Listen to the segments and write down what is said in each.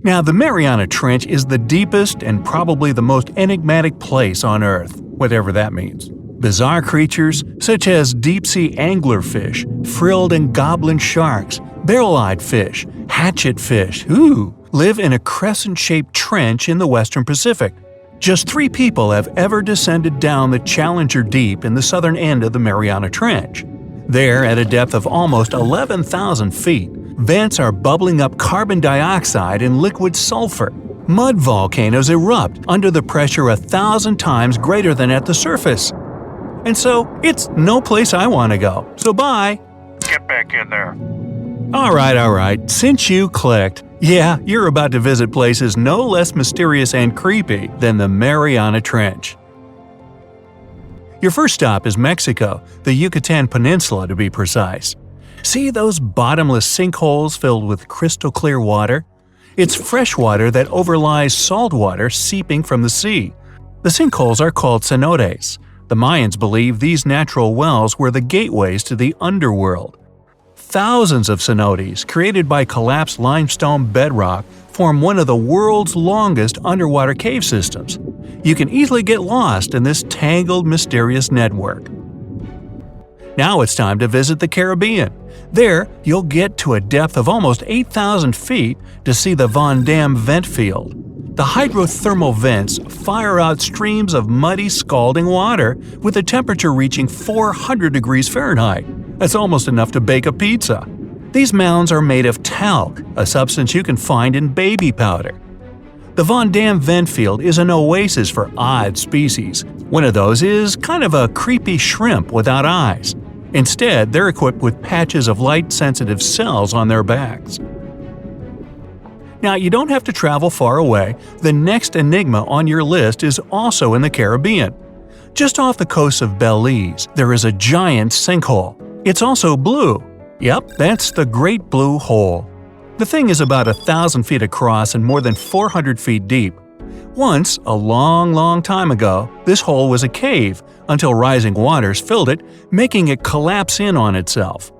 Now, the Mariana Trench is the deepest and probably the most enigmatic place on Earth, whatever that means. Bizarre creatures, such as deep-sea anglerfish, frilled and goblin sharks, barreleye fish, hatchetfish, live in a crescent-shaped trench in the western Pacific. Just 3 people have ever descended down the Challenger Deep in the southern end of the Mariana Trench. There, at a depth of almost 11,000 feet, vents are bubbling up carbon dioxide and liquid sulfur. Mud volcanoes erupt under the pressure 1,000 times greater than at the surface. And so, it's no place I want to go. So bye! Get back in there. Alright, since you clicked, yeah, you're about to visit places no less mysterious and creepy than the Mariana Trench. Your first stop is Mexico, the Yucatán Peninsula to be precise. See those bottomless sinkholes filled with crystal clear water? It's fresh water that overlies salt water seeping from the sea. The sinkholes are called cenotes. The Mayans believe these natural wells were the gateways to the underworld. Thousands of cenotes, created by collapsed limestone bedrock, form one of the world's longest underwater cave systems. You can easily get lost in this tangled, mysterious network. Now it's time to visit the Caribbean. There, you'll get to a depth of almost 8,000 feet to see the Damm vent field. The hydrothermal vents fire out streams of muddy, scalding water with a temperature reaching 400 degrees Fahrenheit. That's almost enough to bake a pizza. These mounds are made of talc, a substance you can find in baby powder. The Damm vent field is an oasis for odd species. One of those is kind of a creepy shrimp without eyes. Instead, they're equipped with patches of light-sensitive cells on their backs. Now, you don't have to travel far away. The next enigma on your list is also in the Caribbean. Just off the coast of Belize, there is a giant sinkhole. It's also blue. Yep, that's the Great Blue Hole. The thing is about 1,000 feet across and more than 400 feet deep. Once, a long time ago, this hole was a cave until rising waters filled it, making it collapse in on itself.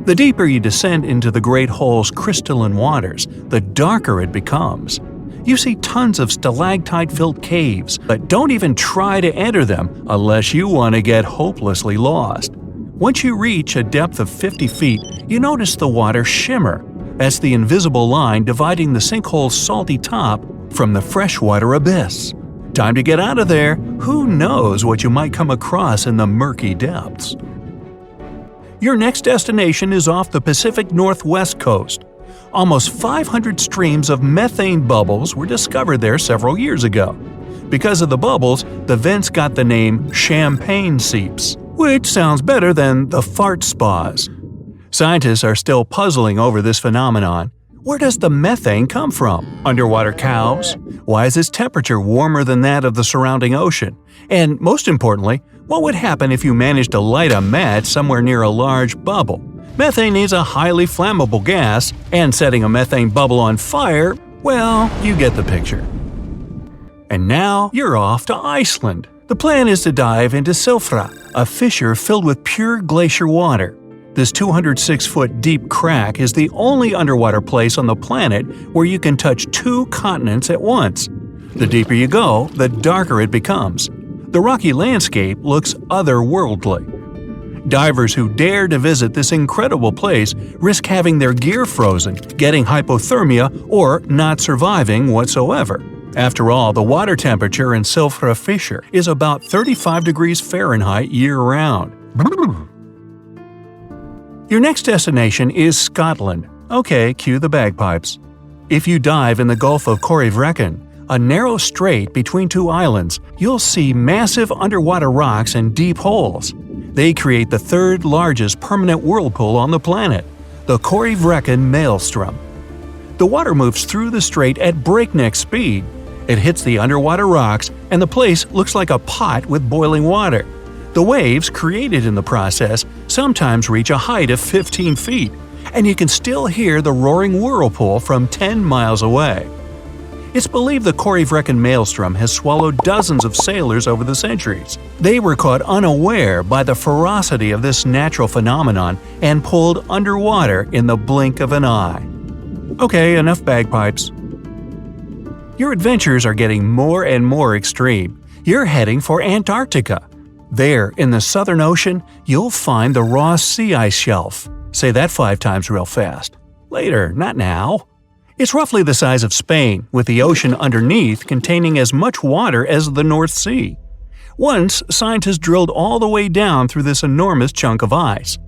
The deeper you descend into the Great Hole's crystalline waters, the darker it becomes. You see tons of stalactite-filled caves, but don't even try to enter them unless you want to get hopelessly lost. Once you reach a depth of 50 feet, you notice the water shimmer. That's the invisible line dividing the sinkhole's salty top from the freshwater abyss. Time to get out of there. Who knows what you might come across in the murky depths? Your next destination is off the Pacific Northwest coast. Almost 500 streams of methane bubbles were discovered there several years ago. Because of the bubbles, the vents got the name champagne seeps, which sounds better than the fart spas. Scientists are still puzzling over this phenomenon. Where does the methane come from? Underwater cows? Why is its temperature warmer than that of the surrounding ocean? And most importantly, what would happen if you managed to light a match somewhere near a large bubble? Methane is a highly flammable gas, and setting a methane bubble on fire, well, you get the picture. And now you're off to Iceland. The plan is to dive into Silfra, a fissure filled with pure glacier water. This 206-foot deep crack is the only underwater place on the planet where you can touch 2 continents at once. The deeper you go, the darker it becomes. The rocky landscape looks otherworldly. Divers who dare to visit this incredible place risk having their gear frozen, getting hypothermia, or not surviving whatsoever. After all, the water temperature in Silfra fissure is about 35 degrees Fahrenheit year-round. Your next destination is Scotland. Okay, cue the bagpipes. If you dive in the Gulf of Corryvreckan, a narrow strait between 2 islands, you'll see massive underwater rocks and deep holes. They create the 3rd largest permanent whirlpool on the planet, the Corryvreckan Maelstrom. The water moves through the strait at breakneck speed. It hits the underwater rocks, and the place looks like a pot with boiling water. The waves, created in the process, sometimes reach a height of 15 feet, and you can still hear the roaring whirlpool from 10 miles away. It's believed the Corryvreckan Maelstrom has swallowed dozens of sailors over the centuries. They were caught unaware by the ferocity of this natural phenomenon and pulled underwater in the blink of an eye. Okay, enough bagpipes. Your adventures are getting more and more extreme. You're heading for Antarctica. There, in the Southern Ocean, you'll find the Ross Sea Ice Shelf. Say that 5 times real fast. Later, not now. It's roughly the size of Spain, with the ocean underneath containing as much water as the North Sea. Once, scientists drilled all the way down through this enormous chunk of ice.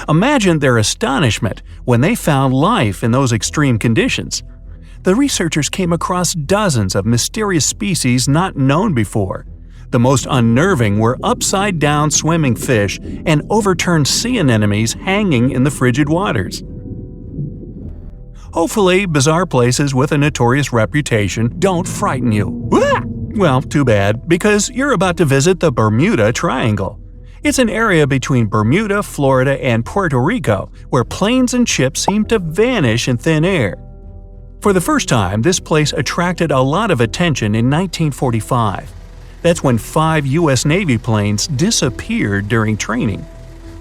Imagine their astonishment when they found life in those extreme conditions. The researchers came across dozens of mysterious species not known before. The most unnerving were upside-down swimming fish and overturned sea anemones hanging in the frigid waters. Hopefully, bizarre places with a notorious reputation don't frighten you. Well, too bad, because you're about to visit the Bermuda Triangle. It's an area between Bermuda, Florida, and Puerto Rico where planes and ships seem to vanish in thin air. For the first time, this place attracted a lot of attention in 1945. That's when 5 U.S. Navy planes disappeared during training.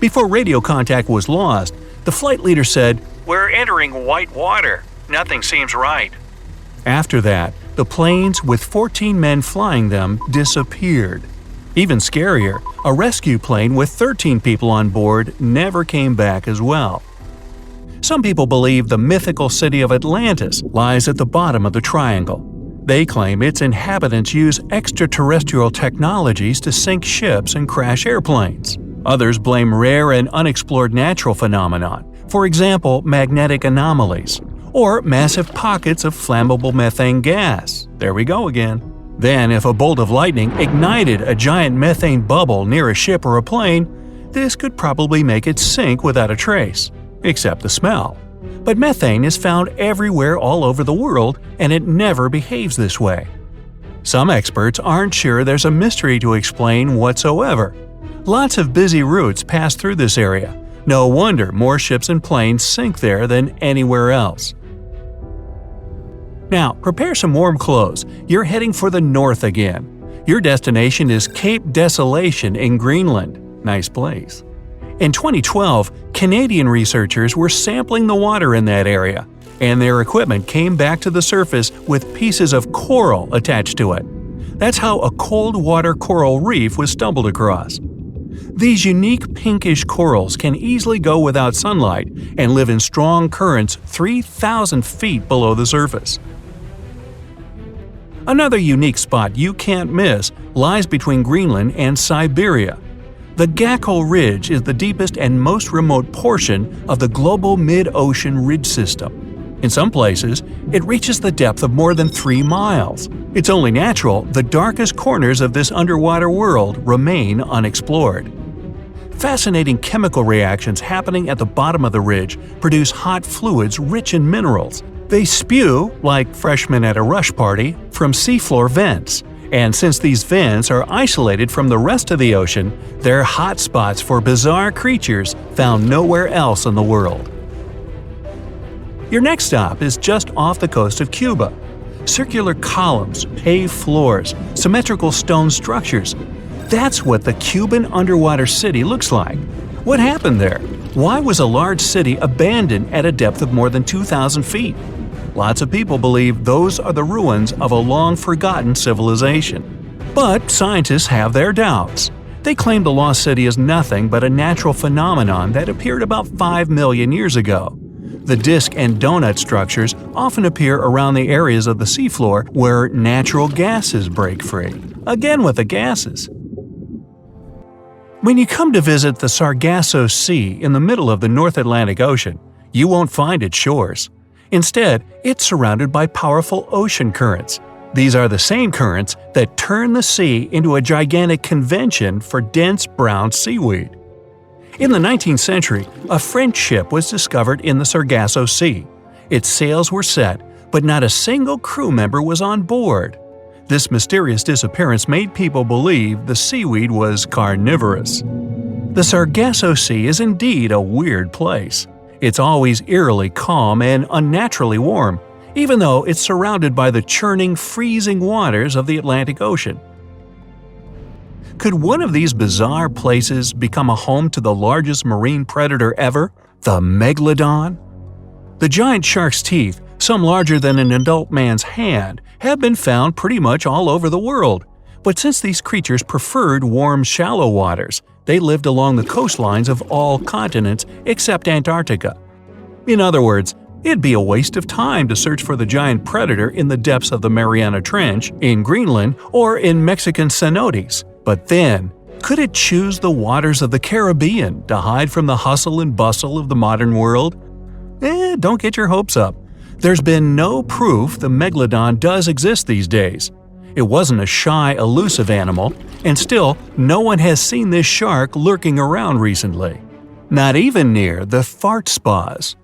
Before radio contact was lost, the flight leader said, "We're entering white water. Nothing seems right." After that, the planes with 14 men flying them disappeared. Even scarier, a rescue plane with 13 people on board never came back as well. Some people believe the mythical city of Atlantis lies at the bottom of the triangle. They claim its inhabitants use extraterrestrial technologies to sink ships and crash airplanes. Others blame rare and unexplored natural phenomenon, for example magnetic anomalies, or massive pockets of flammable methane gas. There we go again. Then, if a bolt of lightning ignited a giant methane bubble near a ship or a plane, this could probably make it sink without a trace, except the smell. But methane is found everywhere all over the world, and it never behaves this way. Some experts aren't sure there's a mystery to explain whatsoever. Lots of busy routes pass through this area. No wonder more ships and planes sink there than anywhere else. Now, prepare some warm clothes. You're heading for the north again. Your destination is Cape Desolation in Greenland. Nice place. In 2012, Canadian researchers were sampling the water in that area, and their equipment came back to the surface with pieces of coral attached to it. That's how a cold water coral reef was stumbled across. These unique pinkish corals can easily go without sunlight and live in strong currents 3,000 feet below the surface. Another unique spot you can't miss lies between Greenland and Siberia. The Gakkel Ridge is the deepest and most remote portion of the global mid-ocean ridge system. In some places, it reaches the depth of more than 3 miles. It's only natural the darkest corners of this underwater world remain unexplored. Fascinating chemical reactions happening at the bottom of the ridge produce hot fluids rich in minerals. They spew, like freshmen at a rush party, from seafloor vents. And since these vents are isolated from the rest of the ocean, they're hot spots for bizarre creatures found nowhere else in the world. Your next stop is just off the coast of Cuba. Circular columns, paved floors, symmetrical stone structures. That's what the Cuban underwater city looks like. What happened there? Why was a large city abandoned at a depth of more than 2,000 feet? Lots of people believe those are the ruins of a long-forgotten civilization. But scientists have their doubts. They claim the lost city is nothing but a natural phenomenon that appeared about 5 million years ago. The disc and donut structures often appear around the areas of the seafloor where natural gases break free. Again with the gases. When you come to visit the Sargasso Sea in the middle of the North Atlantic Ocean, you won't find its shores. Instead, it's surrounded by powerful ocean currents. These are the same currents that turn the sea into a gigantic convention for dense brown seaweed. In the 19th century, a French ship was discovered in the Sargasso Sea. Its sails were set, but not a single crew member was on board. This mysterious disappearance made people believe the seaweed was carnivorous. The Sargasso Sea is indeed a weird place. It's always eerily calm and unnaturally warm, even though it's surrounded by the churning, freezing waters of the Atlantic Ocean. Could one of these bizarre places become a home to the largest marine predator ever, the megalodon? The giant shark's teeth, Some larger than an adult man's hand have been found pretty much all over the world. But since these creatures preferred warm, shallow waters, they lived along the coastlines of all continents except Antarctica. In other words, it'd be a waste of time to search for the giant predator in the depths of the Mariana Trench, in Greenland, or in Mexican cenotes. But then, could it choose the waters of the Caribbean to hide from the hustle and bustle of the modern world? Don't get your hopes up. There's been no proof the megalodon does exist these days. It wasn't a shy, elusive animal, and still, no one has seen this shark lurking around recently. Not even near the fart spas.